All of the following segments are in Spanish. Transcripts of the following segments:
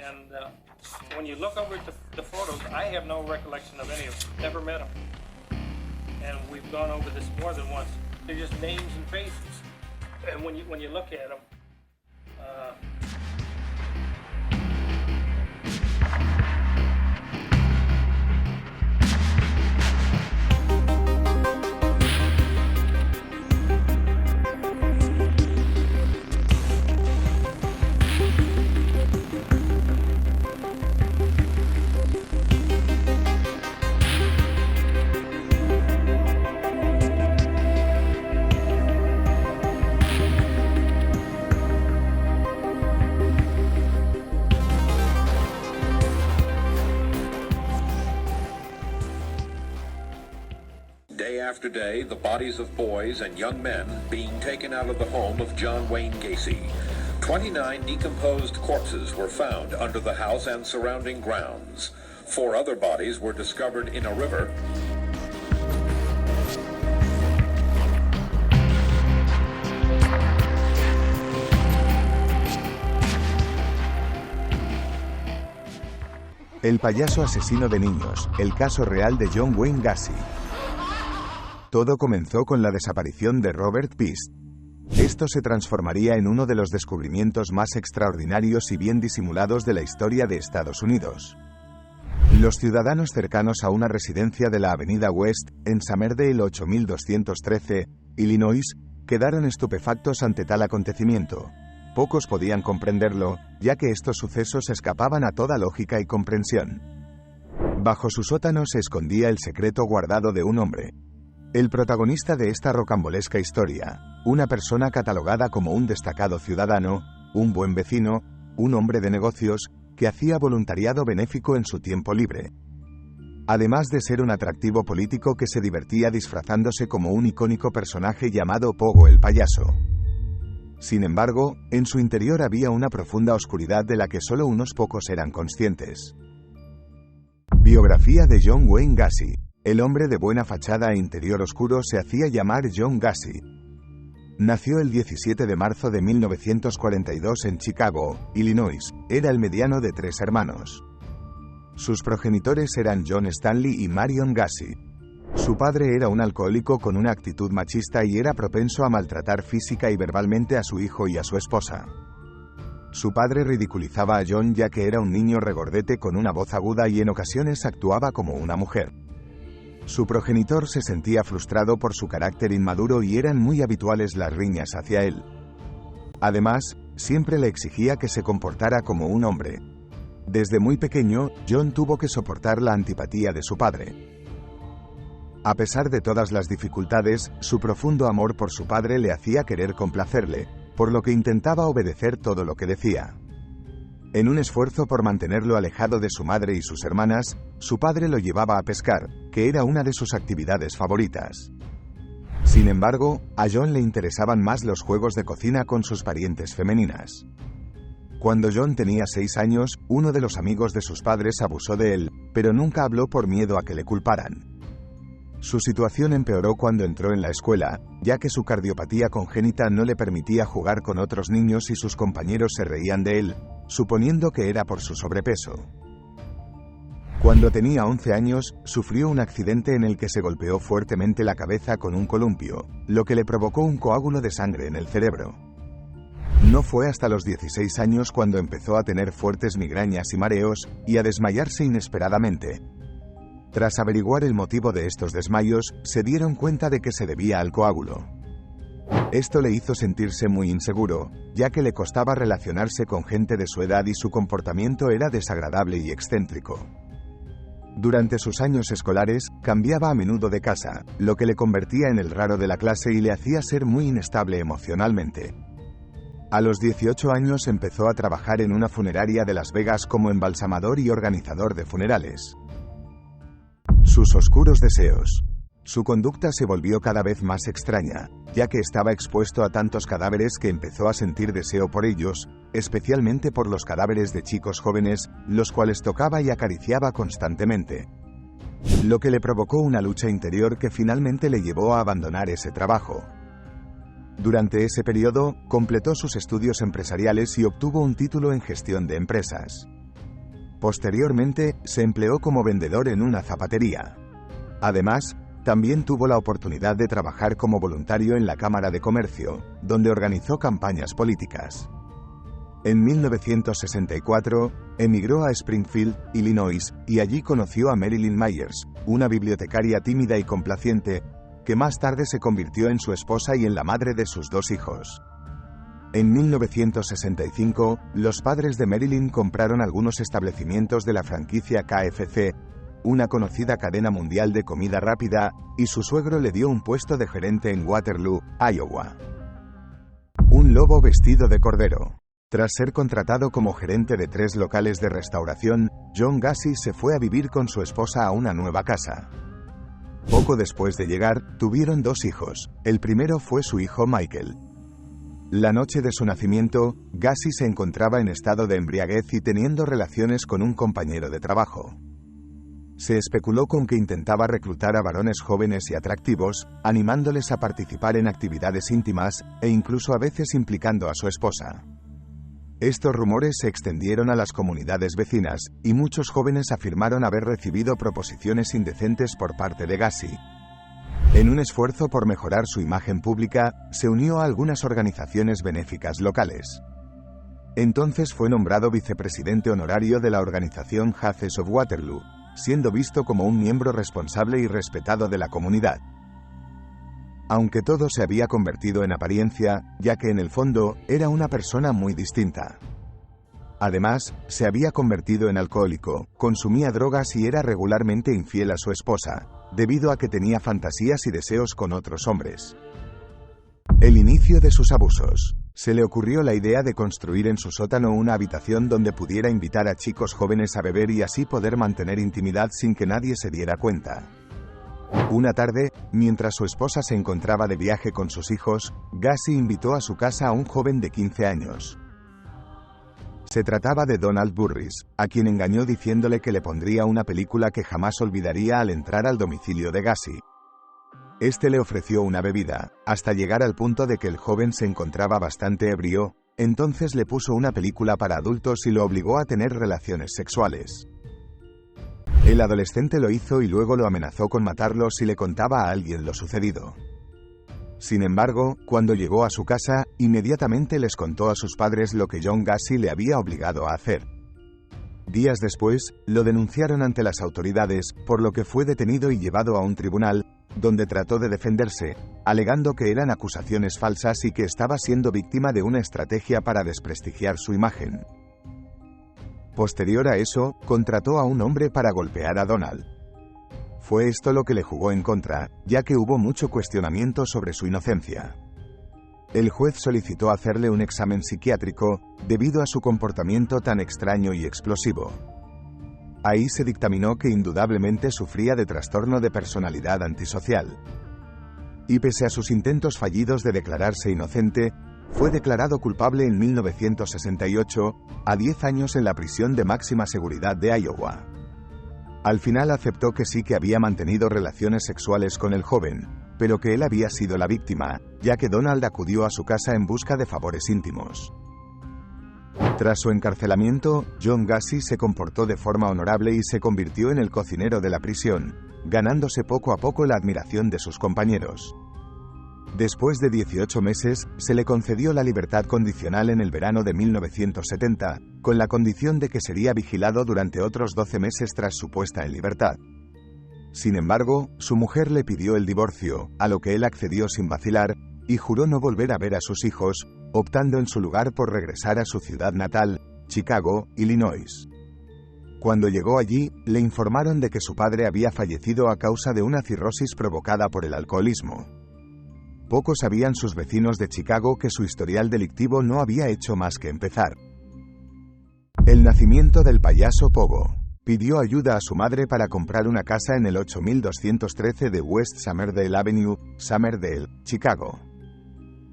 And when you look over at the photos, I have no recollection of any of them. Never met them. And we've gone over this more than once. They're just names and faces. And when you look at them, Day after day, the bodies of boys and young men being taken out of the home of John Wayne Gacy. 29 decomposed corpses were found under the house and surrounding grounds. 4 other bodies were discovered in a river. El payaso asesino de niños, el caso real de John Wayne Gacy. Todo comenzó con la desaparición de Robert Pist. Esto se transformaría en uno de los descubrimientos más extraordinarios y bien disimulados de la historia de Estados Unidos. Los ciudadanos cercanos a una residencia de la avenida West, en Summerdale 8213, Illinois, quedaron estupefactos ante tal acontecimiento. Pocos podían comprenderlo, ya que estos sucesos escapaban a toda lógica y comprensión. Bajo su sótano se escondía el secreto guardado de un hombre. El protagonista de esta rocambolesca historia, una persona catalogada como un destacado ciudadano, un buen vecino, un hombre de negocios, que hacía voluntariado benéfico en su tiempo libre. Además de ser un atractivo político que se divertía disfrazándose como un icónico personaje llamado Pogo el payaso. Sin embargo, en su interior había una profunda oscuridad de la que solo unos pocos eran conscientes. Biografía de John Wayne Gacy. El hombre de buena fachada e interior oscuro se hacía llamar John Gacy. Nació el 17 de marzo de 1942 en Chicago, Illinois. Era el mediano de 3 hermanos. Sus progenitores eran John Stanley y Marion Gacy. Su padre era un alcohólico con una actitud machista y era propenso a maltratar física y verbalmente a su hijo y a su esposa. Su padre ridiculizaba a John ya que era un niño regordete con una voz aguda y en ocasiones actuaba como una mujer. Su progenitor se sentía frustrado por su carácter inmaduro y eran muy habituales las riñas hacia él. Además, siempre le exigía que se comportara como un hombre. Desde muy pequeño, John tuvo que soportar la antipatía de su padre. A pesar de todas las dificultades, su profundo amor por su padre le hacía querer complacerle, por lo que intentaba obedecer todo lo que decía. En un esfuerzo por mantenerlo alejado de su madre y sus hermanas, su padre lo llevaba a pescar, que era una de sus actividades favoritas. Sin embargo, a John le interesaban más los juegos de cocina con sus parientes femeninas. Cuando John tenía 6 años, uno de los amigos de sus padres abusó de él, pero nunca habló por miedo a que le culparan. Su situación empeoró cuando entró en la escuela, ya que su cardiopatía congénita no le permitía jugar con otros niños y sus compañeros se reían de él, suponiendo que era por su sobrepeso. Cuando tenía 11 años, sufrió un accidente en el que se golpeó fuertemente la cabeza con un columpio, lo que le provocó un coágulo de sangre en el cerebro. No fue hasta los 16 años cuando empezó a tener fuertes migrañas y mareos, y a desmayarse inesperadamente. Tras averiguar el motivo de estos desmayos, se dieron cuenta de que se debía al coágulo. Esto le hizo sentirse muy inseguro, ya que le costaba relacionarse con gente de su edad y su comportamiento era desagradable y excéntrico. Durante sus años escolares, cambiaba a menudo de casa, lo que le convertía en el raro de la clase y le hacía ser muy inestable emocionalmente. A los 18 años empezó a trabajar en una funeraria de Las Vegas como embalsamador y organizador de funerales. Sus oscuros deseos. Su conducta se volvió cada vez más extraña, ya que estaba expuesto a tantos cadáveres que empezó a sentir deseo por ellos, especialmente por los cadáveres de chicos jóvenes, los cuales tocaba y acariciaba constantemente. Lo que le provocó una lucha interior que finalmente le llevó a abandonar ese trabajo. Durante ese periodo, completó sus estudios empresariales y obtuvo un título en gestión de empresas. Posteriormente, se empleó como vendedor en una zapatería. Además, también tuvo la oportunidad de trabajar como voluntario en la Cámara de Comercio, donde organizó campañas políticas. En 1964, emigró a Springfield, Illinois, y allí conoció a Marilyn Myers, una bibliotecaria tímida y complaciente, que más tarde se convirtió en su esposa y en la madre de sus 2 hijos. En 1965, los padres de Marilyn compraron algunos establecimientos de la franquicia KFC, una conocida cadena mundial de comida rápida, y su suegro le dio un puesto de gerente en Waterloo, Iowa. Un lobo vestido de cordero. Tras ser contratado como gerente de 3 locales de restauración, John Gacy se fue a vivir con su esposa a una nueva casa. Poco después de llegar, tuvieron 2 hijos. El primero fue su hijo Michael. La noche de su nacimiento, Gacy se encontraba en estado de embriaguez y teniendo relaciones con un compañero de trabajo. Se especuló con que intentaba reclutar a varones jóvenes y atractivos, animándoles a participar en actividades íntimas, e incluso a veces implicando a su esposa. Estos rumores se extendieron a las comunidades vecinas, y muchos jóvenes afirmaron haber recibido proposiciones indecentes por parte de Gacy. En un esfuerzo por mejorar su imagen pública, se unió a algunas organizaciones benéficas locales. Entonces fue nombrado vicepresidente honorario de la organización Hazes of Waterloo, siendo visto como un miembro responsable y respetado de la comunidad. Aunque todo se había convertido en apariencia, ya que en el fondo, era una persona muy distinta. Además, se había convertido en alcohólico, consumía drogas y era regularmente infiel a su esposa, debido a que tenía fantasías y deseos con otros hombres. El inicio de sus abusos. Se le ocurrió la idea de construir en su sótano una habitación donde pudiera invitar a chicos jóvenes a beber y así poder mantener intimidad sin que nadie se diera cuenta. Una tarde, mientras su esposa se encontraba de viaje con sus hijos, Gacy invitó a su casa a un joven de 15 años. Se trataba de Donald Burris, a quien engañó diciéndole que le pondría una película que jamás olvidaría al entrar al domicilio de Gacy. Este le ofreció una bebida, hasta llegar al punto de que el joven se encontraba bastante ebrio, entonces le puso una película para adultos y lo obligó a tener relaciones sexuales. El adolescente lo hizo y luego lo amenazó con matarlo si le contaba a alguien lo sucedido. Sin embargo, cuando llegó a su casa, inmediatamente les contó a sus padres lo que John Gacy le había obligado a hacer. Días después, lo denunciaron ante las autoridades, por lo que fue detenido y llevado a un tribunal, donde trató de defenderse, alegando que eran acusaciones falsas y que estaba siendo víctima de una estrategia para desprestigiar su imagen. Posterior a eso, contrató a un hombre para golpear a Donald. Fue esto lo que le jugó en contra, ya que hubo mucho cuestionamiento sobre su inocencia. El juez solicitó hacerle un examen psiquiátrico, debido a su comportamiento tan extraño y explosivo. Ahí se dictaminó que indudablemente sufría de trastorno de personalidad antisocial. Y pese a sus intentos fallidos de declararse inocente, fue declarado culpable en 1968, a 10 años en la prisión de máxima seguridad de Iowa. Al final aceptó que sí que había mantenido relaciones sexuales con el joven, pero que él había sido la víctima, ya que Donald acudió a su casa en busca de favores íntimos. Tras su encarcelamiento, John Gacy se comportó de forma honorable y se convirtió en el cocinero de la prisión, ganándose poco a poco la admiración de sus compañeros. Después de 18 meses, se le concedió la libertad condicional en el verano de 1970, con la condición de que sería vigilado durante otros 12 meses tras su puesta en libertad. Sin embargo, su mujer le pidió el divorcio, a lo que él accedió sin vacilar, y juró no volver a ver a sus hijos, optando en su lugar por regresar a su ciudad natal, Chicago, Illinois. Cuando llegó allí, le informaron de que su padre había fallecido a causa de una cirrosis provocada por el alcoholismo. Poco sabían sus vecinos de Chicago que su historial delictivo no había hecho más que empezar. El nacimiento del payaso Pogo. Pidió ayuda a su madre para comprar una casa en el 8213 de West Somerdale Avenue, Somerdale, Chicago.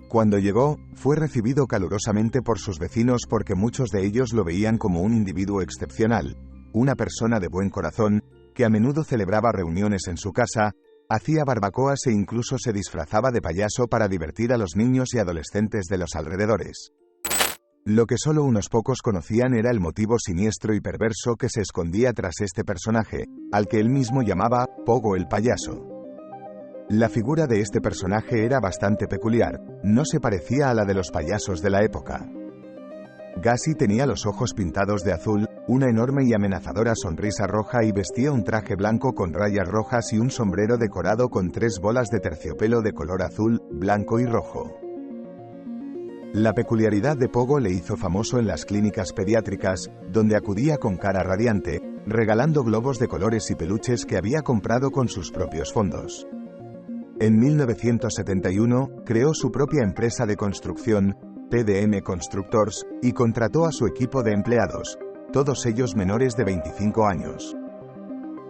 Cuando llegó, fue recibido calurosamente por sus vecinos porque muchos de ellos lo veían como un individuo excepcional, una persona de buen corazón, que a menudo celebraba reuniones en su casa, hacía barbacoas e incluso se disfrazaba de payaso para divertir a los niños y adolescentes de los alrededores. Lo que solo unos pocos conocían era el motivo siniestro y perverso que se escondía tras este personaje, al que él mismo llamaba Pogo el payaso. La figura de este personaje era bastante peculiar, no se parecía a la de los payasos de la época. Gassi tenía los ojos pintados de azul, una enorme y amenazadora sonrisa roja y vestía un traje blanco con rayas rojas y un sombrero decorado con 3 bolas de terciopelo de color azul, blanco y rojo. La peculiaridad de Pogo le hizo famoso en las clínicas pediátricas, donde acudía con cara radiante, regalando globos de colores y peluches que había comprado con sus propios fondos. En 1971, creó su propia empresa de construcción, PDM Constructors, y contrató a su equipo de empleados, todos ellos menores de 25 años.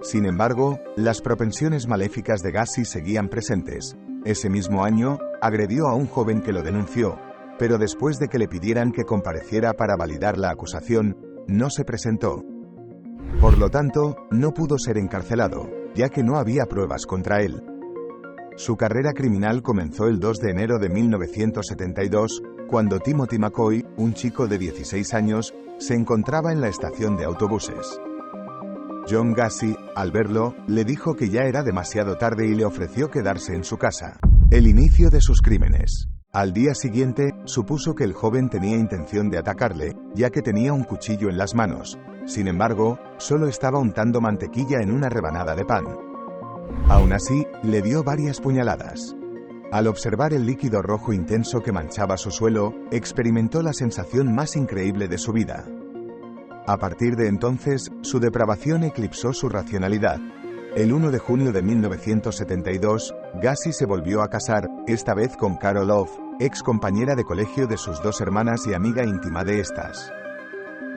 Sin embargo, las propensiones maléficas de Gassi seguían presentes. Ese mismo año, agredió a un joven que lo denunció, pero después de que le pidieran que compareciera para validar la acusación, no se presentó. Por lo tanto, no pudo ser encarcelado, ya que no había pruebas contra él. Su carrera criminal comenzó el 2 de enero de 1972, cuando Timothy McCoy, un chico de 16 años, se encontraba en la estación de autobuses. John Gassi, al verlo, le dijo que ya era demasiado tarde y le ofreció quedarse en su casa. El inicio de sus crímenes. Al día siguiente, supuso que el joven tenía intención de atacarle, ya que tenía un cuchillo en las manos. Sin embargo, solo estaba untando mantequilla en una rebanada de pan. Aún así, le dio varias puñaladas. Al observar el líquido rojo intenso que manchaba su suelo, experimentó la sensación más increíble de su vida. A partir de entonces, su depravación eclipsó su racionalidad. El 1 de junio de 1972, Gassi se volvió a casar, esta vez con Carol Love, ex compañera de colegio de sus 2 hermanas y amiga íntima de estas.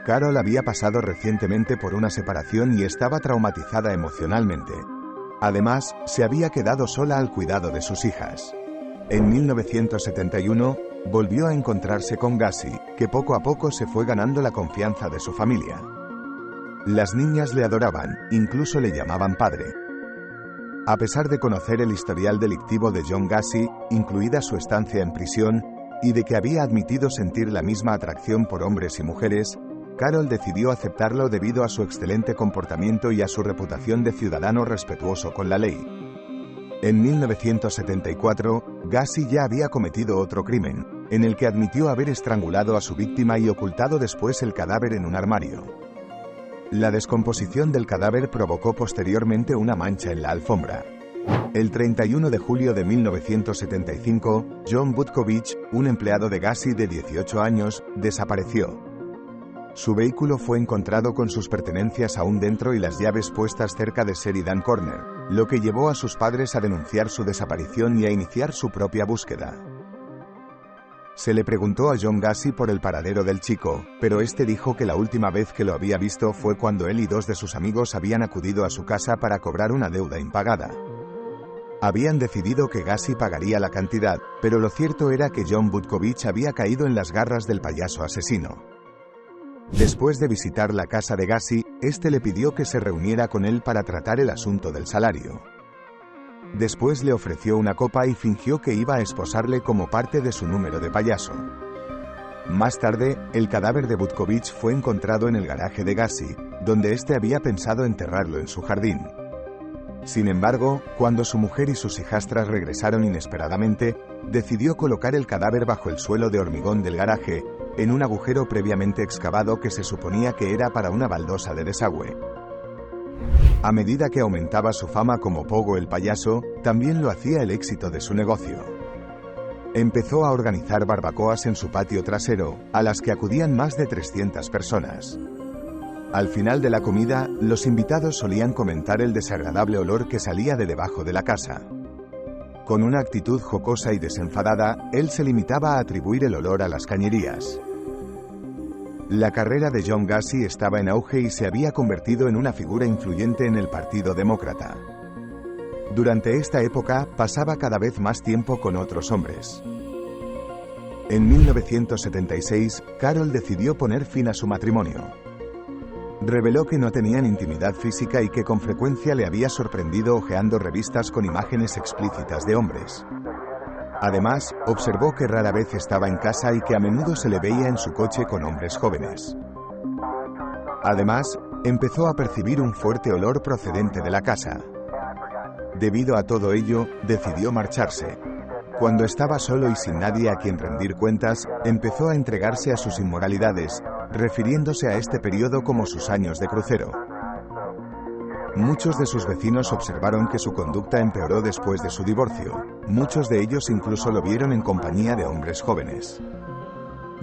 Carol había pasado recientemente por una separación y estaba traumatizada emocionalmente. Además, se había quedado sola al cuidado de sus hijas. En 1971, volvió a encontrarse con Gassi, que poco a poco se fue ganando la confianza de su familia. Las niñas le adoraban, incluso le llamaban padre. A pesar de conocer el historial delictivo de John Gassi, incluida su estancia en prisión, y de que había admitido sentir la misma atracción por hombres y mujeres, Carol decidió aceptarlo debido a su excelente comportamiento y a su reputación de ciudadano respetuoso con la ley. En 1974, Gassi ya había cometido otro crimen, en el que admitió haber estrangulado a su víctima y ocultado después el cadáver en un armario. La descomposición del cadáver provocó posteriormente una mancha en la alfombra. El 31 de julio de 1975, John Butkovich, un empleado de Gassi de 18 años, desapareció. Su vehículo fue encontrado con sus pertenencias aún dentro y las llaves puestas cerca de Sheridan Corner, lo que llevó a sus padres a denunciar su desaparición y a iniciar su propia búsqueda. Se le preguntó a John Gassi por el paradero del chico, pero este dijo que la última vez que lo había visto fue cuando él y 2 de sus amigos habían acudido a su casa para cobrar una deuda impagada. Habían decidido que Gassi pagaría la cantidad, pero lo cierto era que John Butkovich había caído en las garras del payaso asesino. Después de visitar la casa de Gassi, este le pidió que se reuniera con él para tratar el asunto del salario. Después le ofreció una copa y fingió que iba a esposarle como parte de su número de payaso. Más tarde, el cadáver de Butkovich fue encontrado en el garaje de Gassi, donde este había pensado enterrarlo en su jardín. Sin embargo, cuando su mujer y sus hijastras regresaron inesperadamente, decidió colocar el cadáver bajo el suelo de hormigón del garaje, en un agujero previamente excavado que se suponía que era para una baldosa de desagüe. A medida que aumentaba su fama como Pogo el payaso, también lo hacía el éxito de su negocio. Empezó a organizar barbacoas en su patio trasero, a las que acudían más de 300 personas. Al final de la comida, los invitados solían comentar el desagradable olor que salía de debajo de la casa. Con una actitud jocosa y desenfadada, él se limitaba a atribuir el olor a las cañerías. La carrera de John Gassi estaba en auge y se había convertido en una figura influyente en el Partido Demócrata. Durante esta época, pasaba cada vez más tiempo con otros hombres. En 1976, Carol decidió poner fin a su matrimonio. Reveló que no tenían intimidad física y que con frecuencia le había sorprendido hojeando revistas con imágenes explícitas de hombres. Además, observó que rara vez estaba en casa y que a menudo se le veía en su coche con hombres jóvenes. Además, empezó a percibir un fuerte olor procedente de la casa. Debido a todo ello, decidió marcharse. Cuando estaba solo y sin nadie a quien rendir cuentas, empezó a entregarse a sus inmoralidades, refiriéndose a este periodo como sus años de crucero. Muchos de sus vecinos observaron que su conducta empeoró después de su divorcio. Muchos de ellos incluso lo vieron en compañía de hombres jóvenes.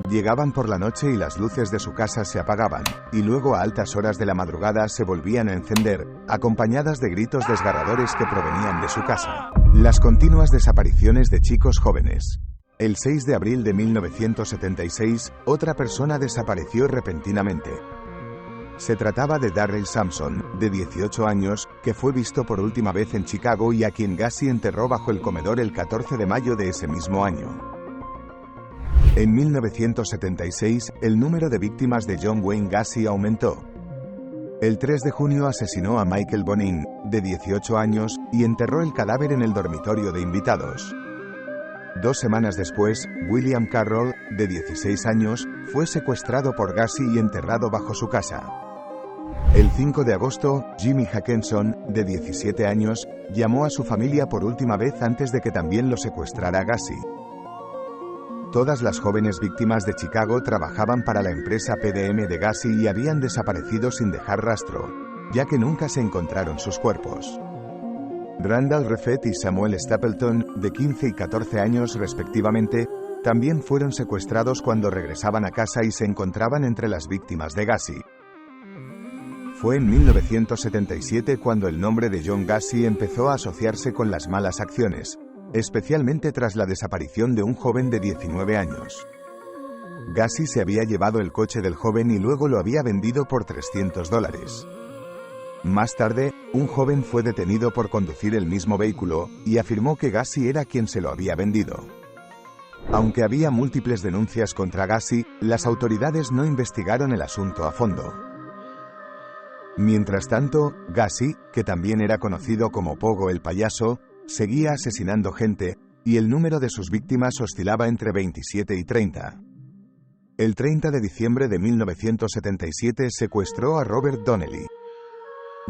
Llegaban por la noche y las luces de su casa se apagaban, y luego a altas horas de la madrugada se volvían a encender, acompañadas de gritos desgarradores que provenían de su casa. Las continuas desapariciones de chicos jóvenes. El 6 de abril de 1976, otra persona desapareció repentinamente. Se trataba de Darrell Sampson, de 18 años, que fue visto por última vez en Chicago y a quien Gacy enterró bajo el comedor el 14 de mayo de ese mismo año. En 1976, el número de víctimas de John Wayne Gacy aumentó. El 3 de junio asesinó a Michael Bonin, de 18 años, y enterró el cadáver en el dormitorio de invitados. 2 semanas después, William Carroll, de 16 años, fue secuestrado por Gacy y enterrado bajo su casa. El 5 de agosto, Jimmy Hackenson, de 17 años, llamó a su familia por última vez antes de que también lo secuestrara Gacy. Todas las jóvenes víctimas de Chicago trabajaban para la empresa PDM de Gacy y habían desaparecido sin dejar rastro, ya que nunca se encontraron sus cuerpos. Randall Refet y Samuel Stapleton, de 15 y 14 años respectivamente, también fueron secuestrados cuando regresaban a casa y se encontraban entre las víctimas de Gacy. Fue en 1977 cuando el nombre de John Gacy empezó a asociarse con las malas acciones, especialmente tras la desaparición de un joven de 19 años. Gacy se había llevado el coche del joven y luego lo había vendido por $300. Más tarde, un joven fue detenido por conducir el mismo vehículo y afirmó que Gacy era quien se lo había vendido. Aunque había múltiples denuncias contra Gacy, las autoridades no investigaron el asunto a fondo. Mientras tanto, Gacy, que también era conocido como Pogo el payaso, seguía asesinando gente, y el número de sus víctimas oscilaba entre 27 y 30. El 30 de diciembre de 1977 secuestró a Robert Donnelly.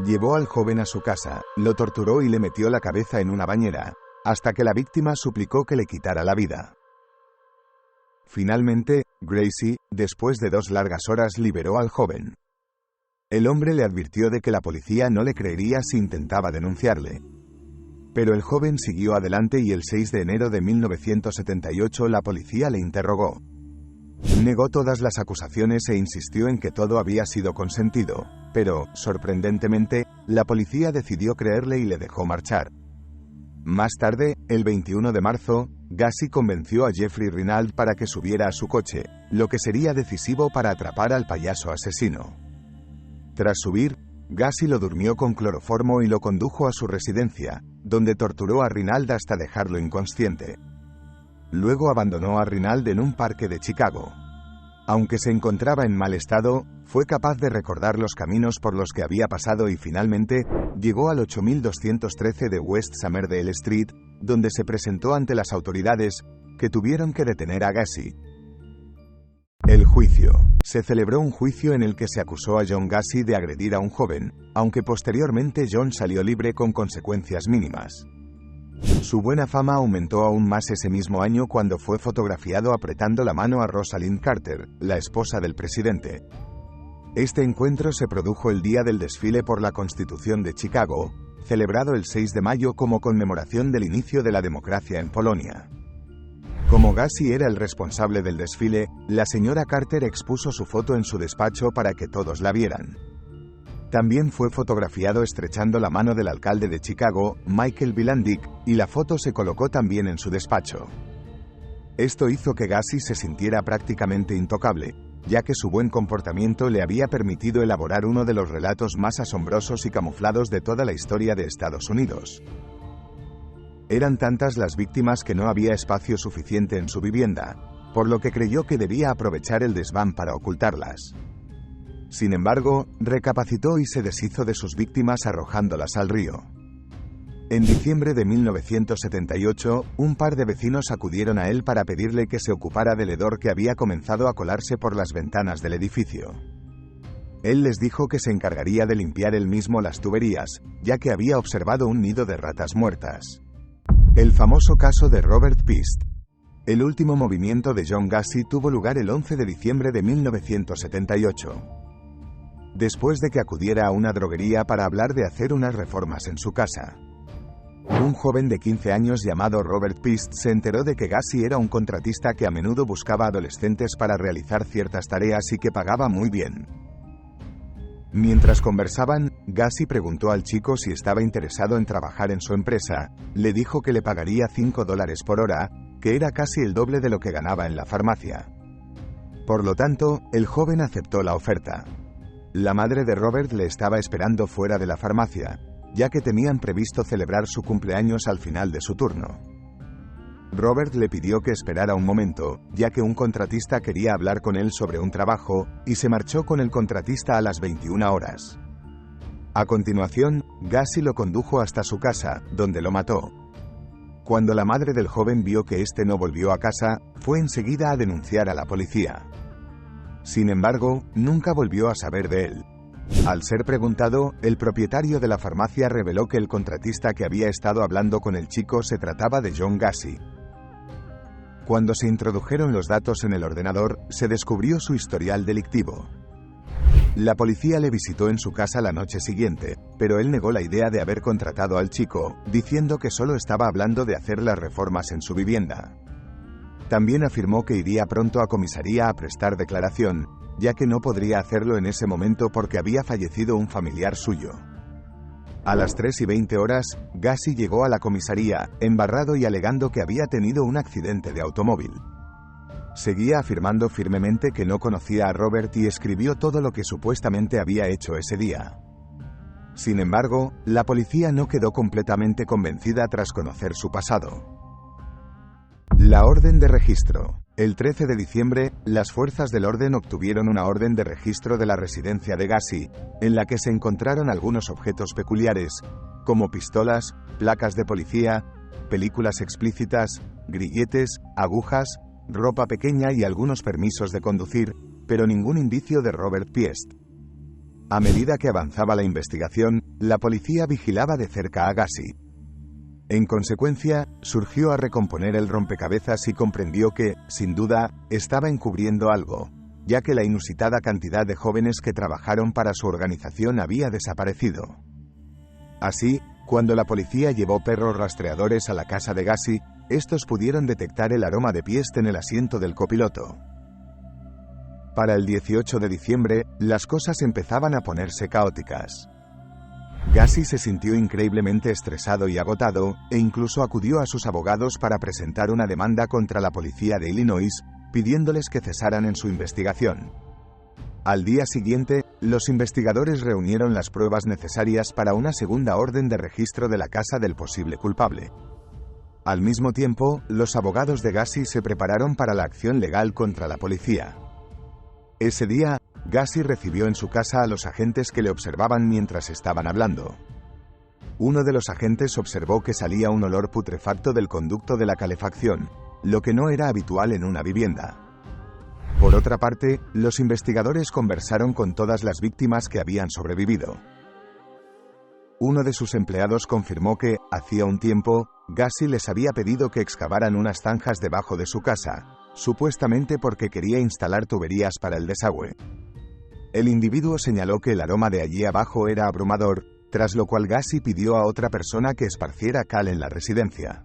Llevó al joven a su casa, lo torturó y le metió la cabeza en una bañera, hasta que la víctima suplicó que le quitara la vida. Finalmente, Gracie, después de 2 largas horas, liberó al joven. El hombre le advirtió de que la policía no le creería si intentaba denunciarle. Pero el joven siguió adelante y el 6 de enero de 1978 la policía le interrogó. Negó todas las acusaciones e insistió en que todo había sido consentido, pero, sorprendentemente, la policía decidió creerle y le dejó marchar. Más tarde, el 21 de marzo, Gacy convenció a Jeffrey Rinald para que subiera a su coche, lo que sería decisivo para atrapar al payaso asesino. Tras subir, Gacy lo durmió con cloroformo y lo condujo a su residencia, donde torturó a Rinald hasta dejarlo inconsciente. Luego abandonó a Rinald en un parque de Chicago. Aunque se encontraba en mal estado, fue capaz de recordar los caminos por los que había pasado y finalmente llegó al 8213 de West Somerdale Street, donde se presentó ante las autoridades, que tuvieron que detener a Gacy. El juicio. Se celebró un juicio en el que se acusó a John Gacy de agredir a un joven, aunque posteriormente John salió libre con consecuencias mínimas. Su buena fama aumentó aún más ese mismo año cuando fue fotografiado apretando la mano a Rosalind Carter, la esposa del presidente. Este encuentro se produjo el día del desfile por la Constitución de Chicago, celebrado el 6 de mayo como conmemoración del inicio de la democracia en Polonia. Como Gacy era el responsable del desfile, la señora Carter expuso su foto en su despacho para que todos la vieran. También fue fotografiado estrechando la mano del alcalde de Chicago, Michael Bilandic, y la foto se colocó también en su despacho. Esto hizo que Gacy se sintiera prácticamente intocable, ya que su buen comportamiento le había permitido elaborar uno de los relatos más asombrosos y camuflados de toda la historia de Estados Unidos. Eran tantas las víctimas que no había espacio suficiente en su vivienda, por lo que creyó que debía aprovechar el desván para ocultarlas. Sin embargo, recapacitó y se deshizo de sus víctimas arrojándolas al río. En diciembre de 1978, un par de vecinos acudieron a él para pedirle que se ocupara del hedor que había comenzado a colarse por las ventanas del edificio. Él les dijo que se encargaría de limpiar él mismo las tuberías, ya que había observado un nido de ratas muertas. El famoso caso de Robert Pist. El último movimiento de John Gacy tuvo lugar el 11 de diciembre de 1978. Después de que acudiera a una droguería para hablar de hacer unas reformas en su casa. Un joven de 15 años llamado Robert Pist se enteró de que Gacy era un contratista que a menudo buscaba adolescentes para realizar ciertas tareas y que pagaba muy bien. Mientras conversaban, Gacy preguntó al chico si estaba interesado en trabajar en su empresa. Le dijo que le pagaría $5 por hora, que era casi el doble de lo que ganaba en la farmacia. Por lo tanto, el joven aceptó la oferta. La madre de Robert le estaba esperando fuera de la farmacia, ya que tenían previsto celebrar su cumpleaños al final de su turno. Robert le pidió que esperara un momento, ya que un contratista quería hablar con él sobre un trabajo, y se marchó con el contratista a las 21 horas. A continuación, Gacy lo condujo hasta su casa, donde lo mató. Cuando la madre del joven vio que este no volvió a casa, fue enseguida a denunciar a la policía. Sin embargo, nunca volvió a saber de él. Al ser preguntado, el propietario de la farmacia reveló que el contratista que había estado hablando con el chico se trataba de John Gacy. Cuando se introdujeron los datos en el ordenador, se descubrió su historial delictivo. La policía le visitó en su casa la noche siguiente, pero él negó la idea de haber contratado al chico, diciendo que solo estaba hablando de hacer las reformas en su vivienda. También afirmó que iría pronto a comisaría a prestar declaración, ya que no podría hacerlo en ese momento porque había fallecido un familiar suyo. A las 3:20 horas, Gacy llegó a la comisaría, embarrado y alegando que había tenido un accidente de automóvil. Seguía afirmando firmemente que no conocía a Robert y escribió todo lo que supuestamente había hecho ese día. Sin embargo, la policía no quedó completamente convencida tras conocer su pasado. La orden de registro. El 13 de diciembre, las fuerzas del orden obtuvieron una orden de registro de la residencia de Gacy, en la que se encontraron algunos objetos peculiares, como pistolas, placas de policía, películas explícitas, grilletes, agujas, ropa pequeña y algunos permisos de conducir, pero ningún indicio de Robert Pist. A medida que avanzaba la investigación, la policía vigilaba de cerca a Gacy. En consecuencia, surgió a recomponer el rompecabezas y comprendió que, sin duda, estaba encubriendo algo, ya que la inusitada cantidad de jóvenes que trabajaron para su organización había desaparecido. Así, cuando la policía llevó perros rastreadores a la casa de Gacy, estos pudieron detectar el aroma de Pist en el asiento del copiloto. Para el 18 de diciembre, las cosas empezaban a ponerse caóticas. Gacy se sintió increíblemente estresado y agotado, e incluso acudió a sus abogados para presentar una demanda contra la policía de Illinois, pidiéndoles que cesaran en su investigación. Al día siguiente, los investigadores reunieron las pruebas necesarias para una segunda orden de registro de la casa del posible culpable. Al mismo tiempo, los abogados de Gacy se prepararon para la acción legal contra la policía. Ese día, Gacy recibió en su casa a los agentes que le observaban mientras estaban hablando. Uno de los agentes observó que salía un olor putrefacto del conducto de la calefacción, lo que no era habitual en una vivienda. Por otra parte, los investigadores conversaron con todas las víctimas que habían sobrevivido. Uno de sus empleados confirmó que, hacía un tiempo, Gacy les había pedido que excavaran unas zanjas debajo de su casa, supuestamente porque quería instalar tuberías para el desagüe. El individuo señaló que el aroma de allí abajo era abrumador, tras lo cual Gacy pidió a otra persona que esparciera cal en la residencia.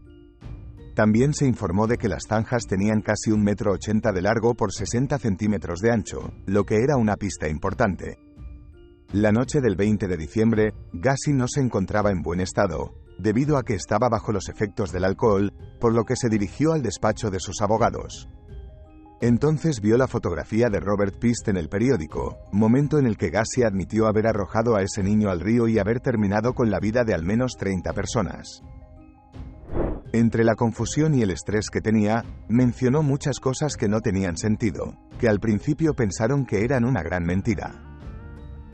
También se informó de que las zanjas tenían casi 1,80 m de largo por 60 centímetros de ancho, lo que era una pista importante. La noche del 20 de diciembre, Gacy no se encontraba en buen estado, debido a que estaba bajo los efectos del alcohol, por lo que se dirigió al despacho de sus abogados. Entonces vio la fotografía de Robert Pist en el periódico, momento en el que Gacy admitió haber arrojado a ese niño al río y haber terminado con la vida de al menos 30 personas. Entre la confusión y el estrés que tenía, mencionó muchas cosas que no tenían sentido, que al principio pensaron que eran una gran mentira.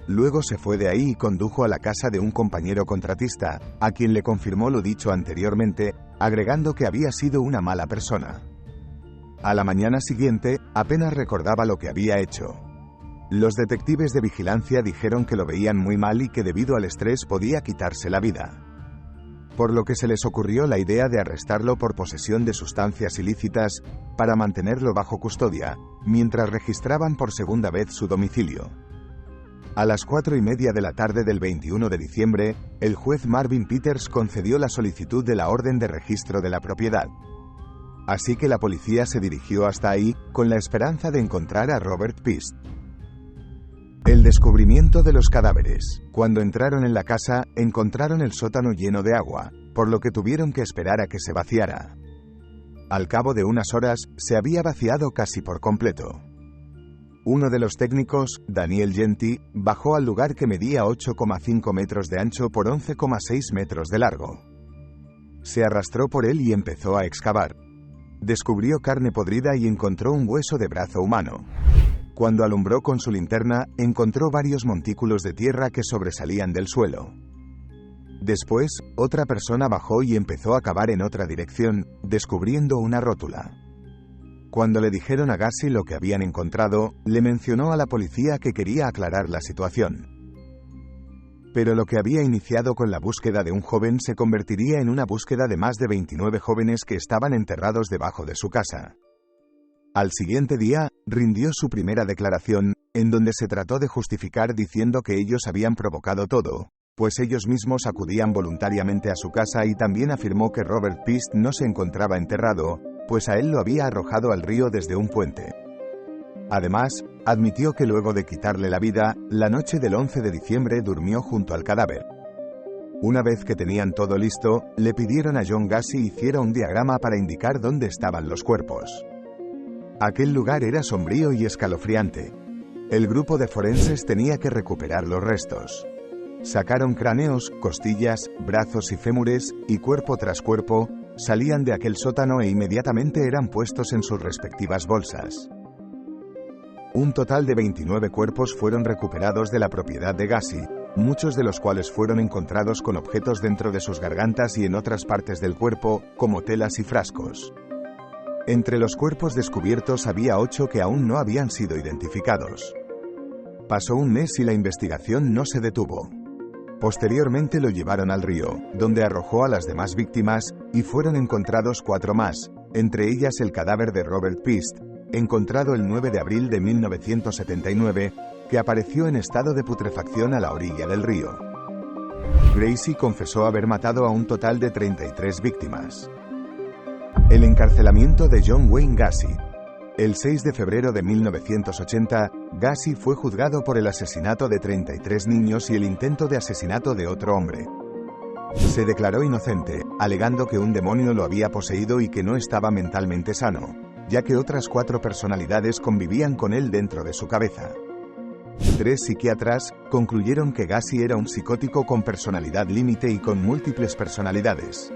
Luego se fue de ahí y condujo a la casa de un compañero contratista, a quien le confirmó lo dicho anteriormente, agregando que había sido una mala persona. A la mañana siguiente, apenas recordaba lo que había hecho. Los detectives de vigilancia dijeron que lo veían muy mal y que debido al estrés podía quitarse la vida. Por lo que se les ocurrió la idea de arrestarlo por posesión de sustancias ilícitas, para mantenerlo bajo custodia, mientras registraban por segunda vez su domicilio. A las 4:30 de la tarde del 21 de diciembre, el juez Marvin Peters concedió la solicitud de la orden de registro de la propiedad. Así que la policía se dirigió hasta ahí, con la esperanza de encontrar a Robert Pist. El descubrimiento de los cadáveres. Cuando entraron en la casa, encontraron el sótano lleno de agua, por lo que tuvieron que esperar a que se vaciara. Al cabo de unas horas, se había vaciado casi por completo. Uno de los técnicos, Daniel Genti, bajó al lugar que medía 8,5 metros de ancho por 11,6 metros de largo. Se arrastró por él y empezó a excavar. Descubrió carne podrida y encontró un hueso de brazo humano. Cuando alumbró con su linterna, encontró varios montículos de tierra que sobresalían del suelo. Después, otra persona bajó y empezó a cavar en otra dirección, descubriendo una rótula. Cuando le dijeron a Gassi lo que habían encontrado, le mencionó a la policía que quería aclarar la situación. Pero lo que había iniciado con la búsqueda de un joven se convertiría en una búsqueda de más de 29 jóvenes que estaban enterrados debajo de su casa. Al siguiente día, rindió su primera declaración, en donde se trató de justificar diciendo que ellos habían provocado todo, pues ellos mismos acudían voluntariamente a su casa, y también afirmó que Robert Pist no se encontraba enterrado, pues a él lo había arrojado al río desde un puente. Además, admitió que luego de quitarle la vida, la noche del 11 de diciembre durmió junto al cadáver. Una vez que tenían todo listo, le pidieron a John Gassi hiciera un diagrama para indicar dónde estaban los cuerpos. Aquel lugar era sombrío y escalofriante. El grupo de forenses tenía que recuperar los restos. Sacaron cráneos, costillas, brazos y fémures, y cuerpo tras cuerpo, salían de aquel sótano e inmediatamente eran puestos en sus respectivas bolsas. Un total de 29 cuerpos fueron recuperados de la propiedad de Gassi, muchos de los cuales fueron encontrados con objetos dentro de sus gargantas y en otras partes del cuerpo, como telas y frascos. Entre los cuerpos descubiertos había 8 que aún no habían sido identificados. Pasó un mes y la investigación no se detuvo. Posteriormente lo llevaron al río, donde arrojó a las demás víctimas, y fueron encontrados 4 más, entre ellas el cadáver de Robert Pist, encontrado el 9 de abril de 1979, que apareció en estado de putrefacción a la orilla del río. Gracie confesó haber matado a un total de 33 víctimas. El encarcelamiento de John Wayne Gacy. El 6 de febrero de 1980, Gacy fue juzgado por el asesinato de 33 niños y el intento de asesinato de otro hombre. Se declaró inocente, alegando que un demonio lo había poseído y que no estaba mentalmente sano, ya que otras 4 personalidades convivían con él dentro de su cabeza. 3 psiquiatras concluyeron que Gacy era un psicótico con personalidad límite y con múltiples personalidades.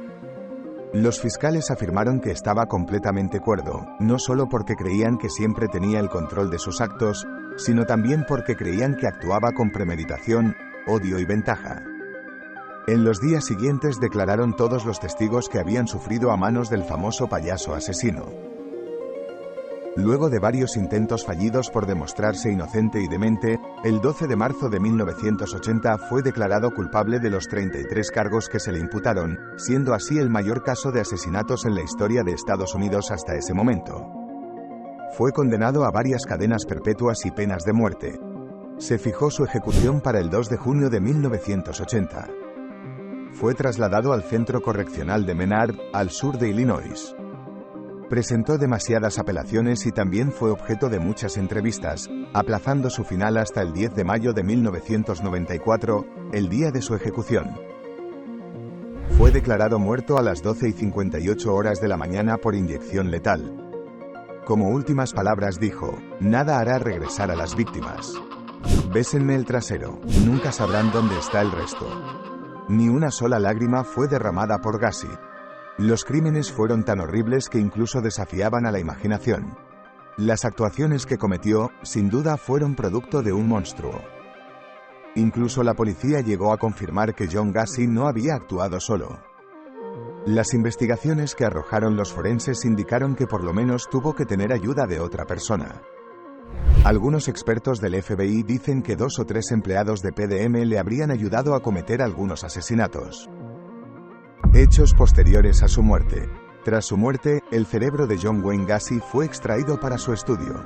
Los fiscales afirmaron que estaba completamente cuerdo, no solo porque creían que siempre tenía el control de sus actos, sino también porque creían que actuaba con premeditación, odio y ventaja. En los días siguientes declararon todos los testigos que habían sufrido a manos del famoso payaso asesino. Luego de varios intentos fallidos por demostrarse inocente y demente, el 12 de marzo de 1980 fue declarado culpable de los 33 cargos que se le imputaron, siendo así el mayor caso de asesinatos en la historia de Estados Unidos hasta ese momento. Fue condenado a varias cadenas perpetuas y penas de muerte. Se fijó su ejecución para el 2 de junio de 1980. Fue trasladado al Centro Correccional de Menard, al sur de Illinois. Presentó demasiadas apelaciones y también fue objeto de muchas entrevistas, aplazando su final hasta el 10 de mayo de 1994, el día de su ejecución. Fue declarado muerto a las 12:58 horas de la mañana por inyección letal. Como últimas palabras dijo: "Nada hará regresar a las víctimas. Bésenme el trasero, nunca sabrán dónde está el resto". Ni una sola lágrima fue derramada por Gacy. Los crímenes fueron tan horribles que incluso desafiaban a la imaginación. Las actuaciones que cometió, sin duda, fueron producto de un monstruo. Incluso la policía llegó a confirmar que John Gacy no había actuado solo. Las investigaciones que arrojaron los forenses indicaron que por lo menos tuvo que tener ayuda de otra persona. Algunos expertos del FBI dicen que 2 o 3 empleados de PDM le habrían ayudado a cometer algunos asesinatos. Hechos posteriores a su muerte. Tras su muerte, el cerebro de John Wayne Gacy fue extraído para su estudio.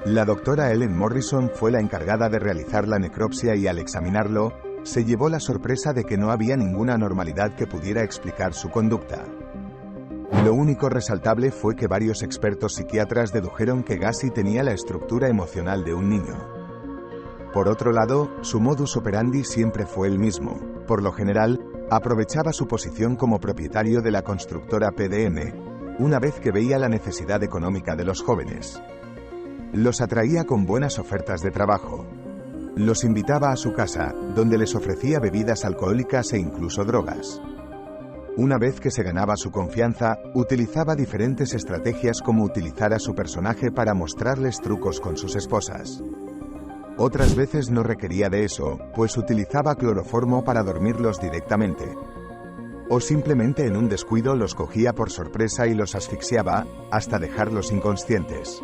La doctora Ellen Morrison fue la encargada de realizar la necropsia y al examinarlo, se llevó la sorpresa de que no había ninguna anormalidad que pudiera explicar su conducta. Lo único resaltable fue que varios expertos psiquiatras dedujeron que Gacy tenía la estructura emocional de un niño. Por otro lado, su modus operandi siempre fue el mismo. Por lo general, aprovechaba su posición como propietario de la constructora PDM, una vez que veía la necesidad económica de los jóvenes. Los atraía con buenas ofertas de trabajo. Los invitaba a su casa, donde les ofrecía bebidas alcohólicas e incluso drogas. Una vez que se ganaba su confianza, utilizaba diferentes estrategias como utilizar a su personaje para mostrarles trucos con sus esposas. Otras veces no requería de eso, pues utilizaba cloroformo para dormirlos directamente. O simplemente en un descuido los cogía por sorpresa y los asfixiaba, hasta dejarlos inconscientes.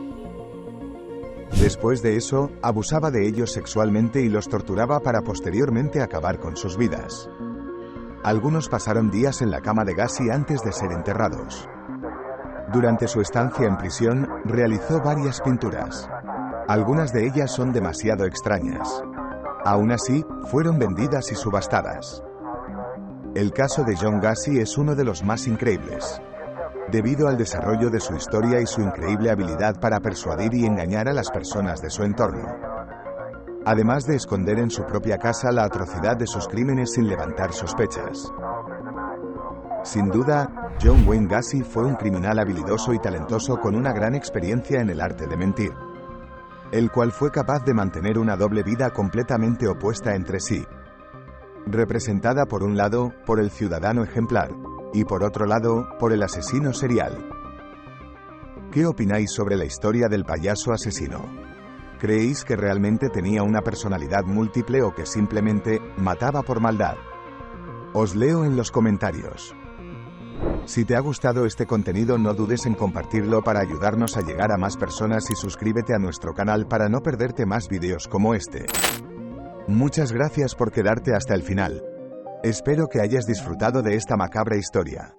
Después de eso, abusaba de ellos sexualmente y los torturaba para posteriormente acabar con sus vidas. Algunos pasaron días en la cama de Gacy antes de ser enterrados. Durante su estancia en prisión, realizó varias pinturas. Algunas de ellas son demasiado extrañas. Aún así, fueron vendidas y subastadas. El caso de John Gacy es uno de los más increíbles, debido al desarrollo de su historia y su increíble habilidad para persuadir y engañar a las personas de su entorno. Además de esconder en su propia casa la atrocidad de sus crímenes sin levantar sospechas. Sin duda, John Wayne Gacy fue un criminal habilidoso y talentoso con una gran experiencia en el arte de mentir, el cual fue capaz de mantener una doble vida completamente opuesta entre sí, representada por un lado, por el ciudadano ejemplar, y por otro lado, por el asesino serial. ¿Qué opináis sobre la historia del payaso asesino? ¿Creéis que realmente tenía una personalidad múltiple o que simplemente mataba por maldad? Os leo en los comentarios. Si te ha gustado este contenido, no dudes en compartirlo para ayudarnos a llegar a más personas y suscríbete a nuestro canal para no perderte más vídeos como este. Muchas gracias por quedarte hasta el final. Espero que hayas disfrutado de esta macabra historia.